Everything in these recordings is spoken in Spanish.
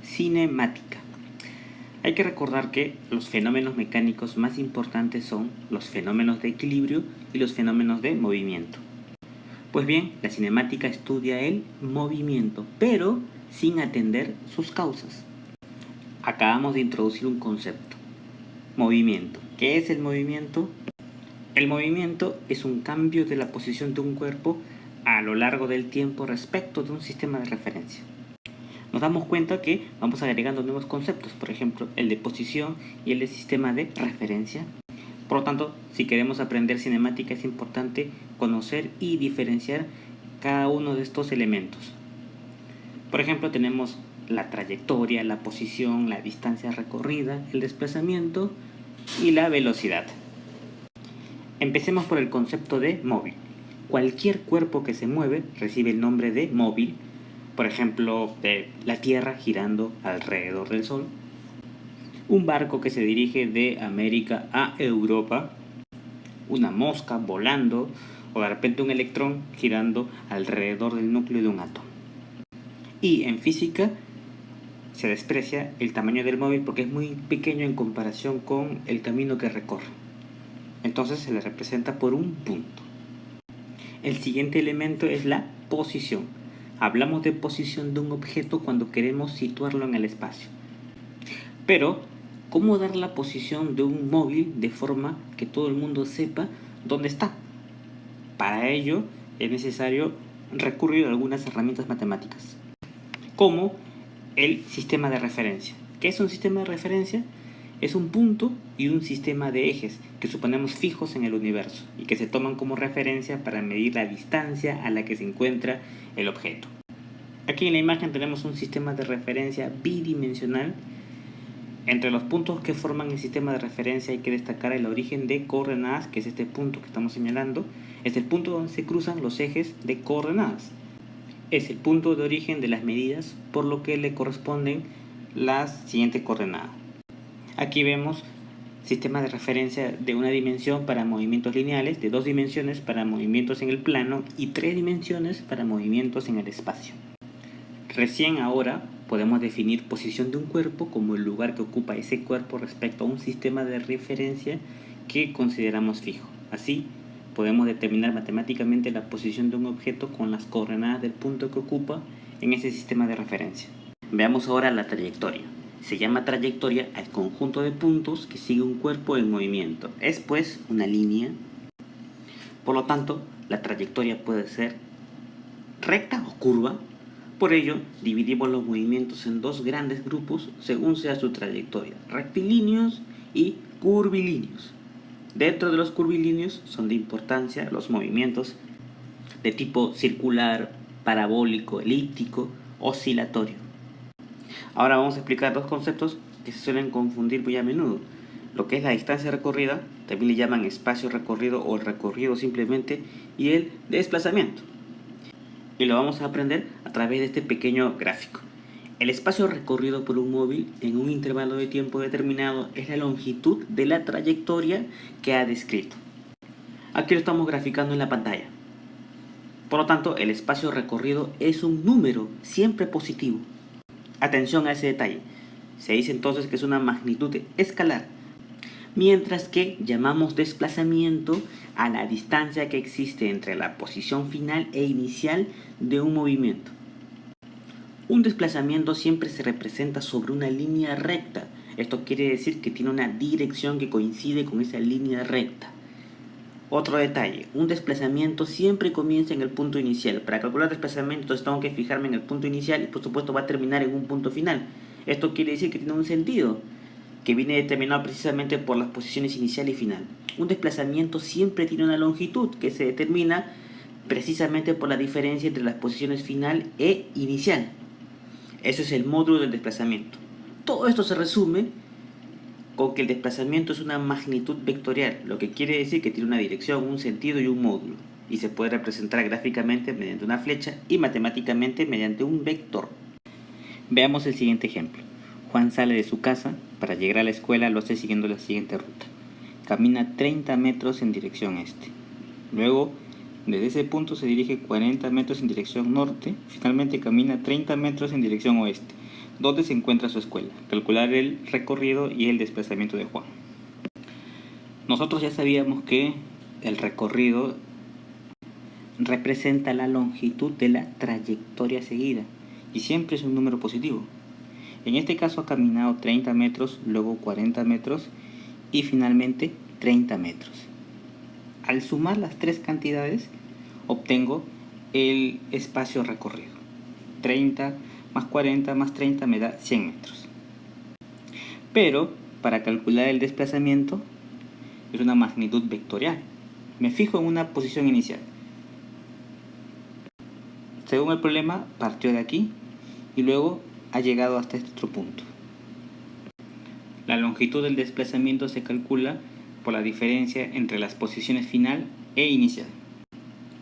cinemática. Hay que recordar que los fenómenos mecánicos más importantes son los fenómenos de equilibrio y los fenómenos de movimiento. Pues bien, la cinemática estudia el movimiento, pero sin atender sus causas. Acabamos de introducir un concepto: movimiento. ¿Qué es el movimiento? El movimiento es un cambio de la posición de un cuerpo a lo largo del tiempo respecto de un sistema de referencia. Nos damos cuenta que vamos agregando nuevos conceptos, por ejemplo, el de posición y el de sistema de referencia. Por lo tanto, si queremos aprender cinemática es importante conocer y diferenciar cada uno de estos elementos. Por ejemplo, tenemos la trayectoria, la posición, la distancia recorrida, el desplazamiento y la velocidad. Empecemos por el concepto de móvil. Cualquier cuerpo que se mueve recibe el nombre de móvil. Por ejemplo, la Tierra girando alrededor del Sol, un barco que se dirige de América a Europa, una mosca volando o de repente un electrón girando alrededor del núcleo de un átomo. Y en física se desprecia el tamaño del móvil porque es muy pequeño en comparación con el camino que recorre. Entonces se le representa por un punto. El siguiente elemento es la posición. Hablamos de posición de un objeto cuando queremos situarlo en el espacio. Pero, ¿cómo dar la posición de un móvil de forma que todo el mundo sepa dónde está? Para ello es necesario recurrir a algunas herramientas matemáticas, como el sistema de referencia. ¿Qué es un sistema de referencia? Es un punto y un sistema de ejes que suponemos fijos en el universo y que se toman como referencia para medir la distancia a la que se encuentra el objeto. Aquí en la imagen tenemos un sistema de referencia bidimensional. Entre los puntos que forman el sistema de referencia hay que destacar el origen de coordenadas, que es este punto que estamos señalando. Es el punto donde se cruzan los ejes de coordenadas. Es el punto de origen de las medidas, por lo que le corresponden las siguientes coordenadas. Aquí vemos sistema de referencia de una dimensión para movimientos lineales, de 2 dimensiones para movimientos en el plano y 3 dimensiones para movimientos en el espacio. Recién ahora podemos definir posición de un cuerpo como el lugar que ocupa ese cuerpo respecto a un sistema de referencia que consideramos fijo. Así, podemos determinar matemáticamente la posición de un objeto con las coordenadas del punto que ocupa en ese sistema de referencia. Veamos ahora la trayectoria. Se llama trayectoria al conjunto de puntos que sigue un cuerpo en movimiento. Es pues una línea. Por lo tanto, la trayectoria puede ser recta o curva. Por ello, dividimos los movimientos en dos grandes grupos según sea su trayectoria: rectilíneos y curvilíneos. Dentro de los curvilíneos son de importancia los movimientos de tipo circular, parabólico, elíptico, oscilatorio. Ahora vamos a explicar dos conceptos que se suelen confundir muy a menudo. Lo que es la distancia recorrida, también le llaman espacio recorrido o recorrido simplemente, y el desplazamiento. Y lo vamos a aprender a través de este pequeño gráfico. El espacio recorrido por un móvil en un intervalo de tiempo determinado es la longitud de la trayectoria que ha descrito. Aquí lo estamos graficando en la pantalla. Por lo tanto, el espacio recorrido es un número siempre positivo. Atención a ese detalle. Se dice entonces que es una magnitud escalar, mientras que llamamos desplazamiento a la distancia que existe entre la posición final e inicial de un movimiento. Un desplazamiento siempre se representa sobre una línea recta. Esto quiere decir que tiene una dirección que coincide con esa línea recta. Otro detalle, un desplazamiento siempre comienza en el punto inicial. Para calcular desplazamientos tengo que fijarme en el punto inicial y por supuesto va a terminar en un punto final. Esto quiere decir que tiene un sentido, que viene determinado precisamente por las posiciones inicial y final. Un desplazamiento siempre tiene una longitud que se determina precisamente por la diferencia entre las posiciones final e inicial. Eso es el módulo del desplazamiento. Todo esto se resume con que el desplazamiento es una magnitud vectorial, lo que quiere decir que tiene una dirección, un sentido y un módulo, y se puede representar gráficamente mediante una flecha y matemáticamente mediante un vector. Veamos el siguiente ejemplo. Juan sale de su casa. Para llegar a la escuela lo hace siguiendo la siguiente ruta. Camina 30 metros en dirección este. Luego Desde ese punto se dirige 40 metros en dirección norte, finalmente camina 30 metros en dirección oeste, donde se encuentra su escuela. Calcular el recorrido y el desplazamiento de Juan. Nosotros ya sabíamos que el recorrido representa la longitud de la trayectoria seguida y siempre es un número positivo. En este caso ha caminado 30 metros, luego 40 metros y finalmente 30 metros. Al sumar las tres cantidades obtengo el espacio recorrido. 30 más 40 más 30 me da 100 metros. Pero para calcular el desplazamiento es una magnitud vectorial. Me fijo en una posición inicial. Según el problema, partió de aquí y luego ha llegado hasta este otro punto. La longitud del desplazamiento se calcula por la diferencia entre las posiciones final e inicial.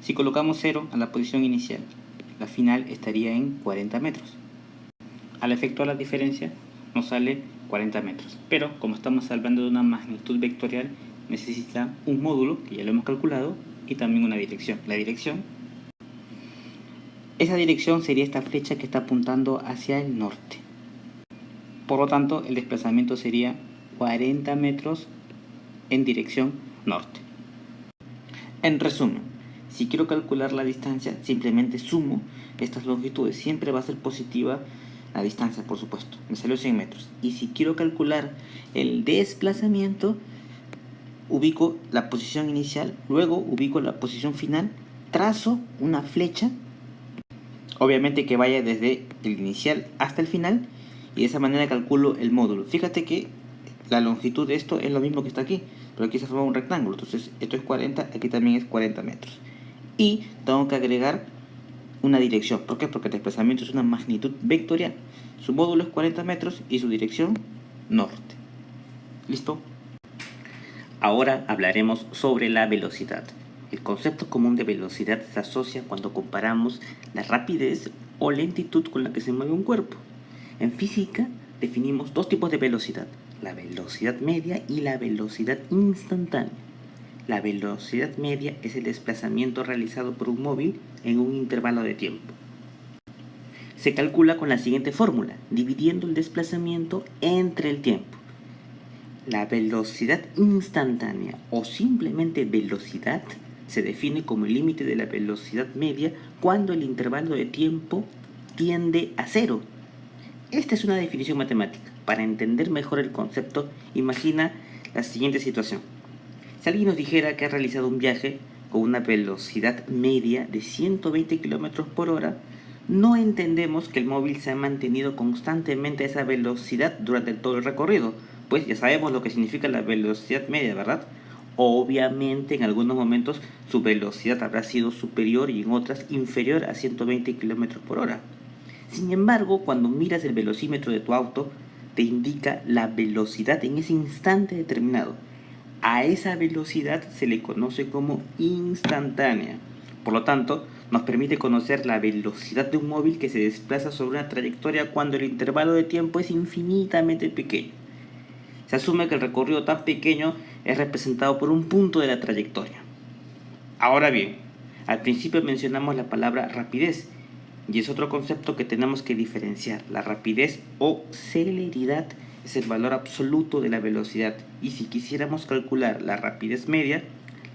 Si colocamos 0 a la posición inicial, la final estaría en 40 metros. Al efectuar la diferencia nos sale 40 metros. Pero como estamos hablando de una magnitud vectorial, necesita un módulo, que ya lo hemos calculado, y también una dirección. Esa dirección sería esta flecha que está apuntando hacia el norte. Por lo tanto, el desplazamiento sería 40 metros en dirección norte. En resumen, si quiero calcular la distancia, simplemente sumo estas longitudes. Siempre va a ser positiva la distancia, por supuesto. Me salió 100 metros. Y si quiero calcular el desplazamiento, ubico la posición inicial, luego ubico la posición final, trazo una flecha, obviamente que vaya desde el inicial hasta el final, y de esa manera calculo el módulo. Fíjate que la longitud de esto es lo mismo que está aquí, pero aquí se forma un rectángulo. Entonces esto es 40, aquí también es 40 metros. Y tengo que agregar una dirección. ¿Por qué? Porque el desplazamiento es una magnitud vectorial. Su módulo es 40 metros y su dirección norte. ¿Listo? Ahora hablaremos sobre la velocidad. El concepto común de velocidad se asocia cuando comparamos la rapidez o lentitud con la que se mueve un cuerpo. En física definimos dos tipos de velocidad, la velocidad media y la velocidad instantánea. La velocidad media es el desplazamiento realizado por un móvil en un intervalo de tiempo. Se calcula con la siguiente fórmula, dividiendo el desplazamiento entre el tiempo. La velocidad instantánea o simplemente velocidad se define como el límite de la velocidad media cuando el intervalo de tiempo tiende a cero. Esta es una definición matemática. Para entender mejor el concepto, imagina la siguiente situación. Si alguien nos dijera que ha realizado un viaje con una velocidad media de 120 km por hora, no entendemos que el móvil se ha mantenido constantemente a esa velocidad durante todo el recorrido, pues ya sabemos lo que significa la velocidad media, ¿verdad? Obviamente en algunos momentos su velocidad habrá sido superior y en otras inferior a 120 km por hora. Sin embargo, cuando miras el velocímetro de tu auto, te indica la velocidad en ese instante determinado. A esa velocidad se le conoce como instantánea. Por lo tanto, nos permite conocer la velocidad de un móvil que se desplaza sobre una trayectoria cuando el intervalo de tiempo es infinitamente pequeño. Se asume que el recorrido tan pequeño es representado por un punto de la trayectoria. Ahora bien, al principio mencionamos la palabra rapidez, y es otro concepto que tenemos que diferenciar. La rapidez o celeridad es el valor absoluto de la velocidad, y si quisiéramos calcular la rapidez media,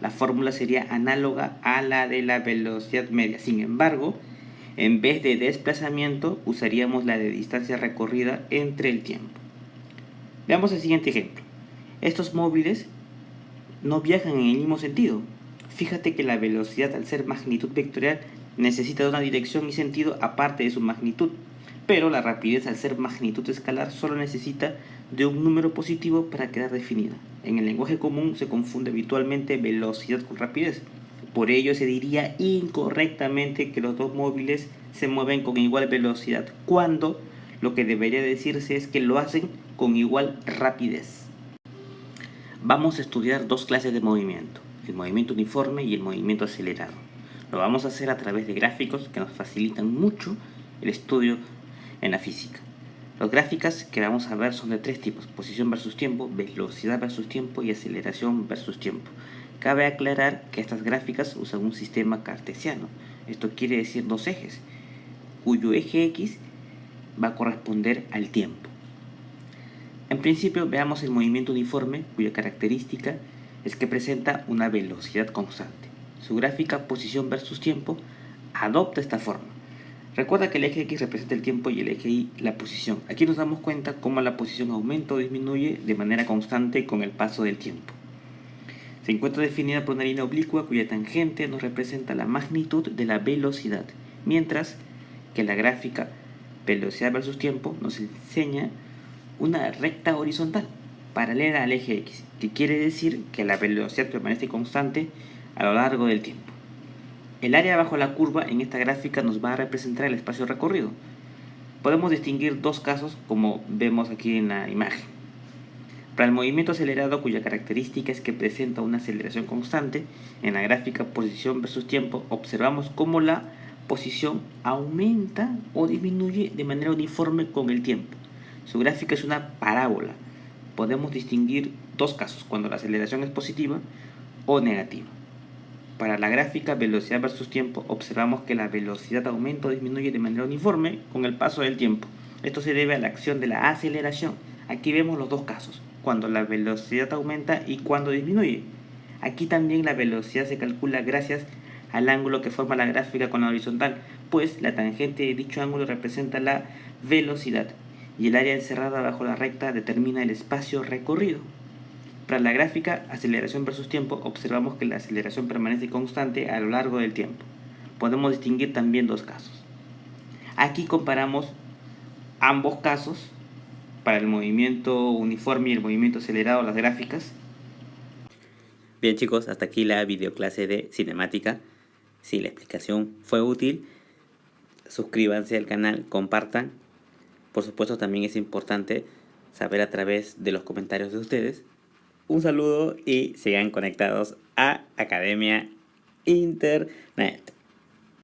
la fórmula sería análoga a la de la velocidad media. Sin embargo, en vez de desplazamiento, usaríamos la de distancia recorrida entre el tiempo. Veamos el siguiente ejemplo. Estos móviles no viajan en el mismo sentido. Fíjate que la velocidad, al ser magnitud vectorial, necesita de una dirección y sentido aparte de su magnitud, pero la rapidez, al ser magnitud escalar, solo necesita de un número positivo para quedar definida. En el lenguaje común se confunde habitualmente velocidad con rapidez. Por ello se diría incorrectamente que los dos móviles se mueven con igual velocidad, cuando lo que debería decirse es que lo hacen con igual rapidez. Vamos a estudiar dos clases de movimiento, el movimiento uniforme y el movimiento acelerado. Lo vamos a hacer a través de gráficos que nos facilitan mucho el estudio en la física. Las gráficas que vamos a ver son de tres tipos: posición versus tiempo, velocidad versus tiempo y aceleración versus tiempo. Cabe aclarar que estas gráficas usan un sistema cartesiano. Esto quiere decir dos ejes, cuyo eje X va a corresponder al tiempo. En principio, veamos el movimiento uniforme, cuya característica es que presenta una velocidad constante. Su gráfica posición versus tiempo adopta esta forma. Recuerda que el eje X representa el tiempo y el eje Y la posición. Aquí nos damos cuenta cómo la posición aumenta o disminuye de manera constante con el paso del tiempo. Se encuentra definida por una línea oblicua cuya tangente nos representa la magnitud de la velocidad, mientras que la gráfica velocidad versus tiempo nos enseña una recta horizontal paralela al eje X, que quiere decir que la velocidad permanece constante a lo largo del tiempo. El área bajo la curva en esta gráfica nos va a representar el espacio recorrido. Podemos distinguir dos casos como vemos aquí en la imagen. Para el movimiento acelerado, cuya característica es que presenta una aceleración constante, en la gráfica posición versus tiempo observamos cómo la posición aumenta o disminuye de manera uniforme con el tiempo. Su gráfica es una parábola. Podemos distinguir dos casos, cuando la aceleración es positiva o negativa. Para la gráfica velocidad versus tiempo observamos que la velocidad aumenta o disminuye de manera uniforme con el paso del tiempo. Esto se debe a la acción de la aceleración. Aquí vemos los dos casos, cuando la velocidad aumenta y cuando disminuye. Aquí también la velocidad se calcula gracias al ángulo que forma la gráfica con la horizontal, pues la tangente de dicho ángulo representa la velocidad y el área encerrada bajo la recta determina el espacio recorrido. Para la gráfica aceleración versus tiempo observamos que la aceleración permanece constante a lo largo del tiempo. Podemos distinguir también dos casos. Aquí comparamos ambos casos para el movimiento uniforme y el movimiento acelerado, las gráficas. Bien chicos, hasta aquí la videoclase de cinemática. Si la explicación fue útil, suscríbanse al canal, compartan. Por supuesto, también es importante saber a través de los comentarios de ustedes. Un saludo y sigan conectados a Academia Internet.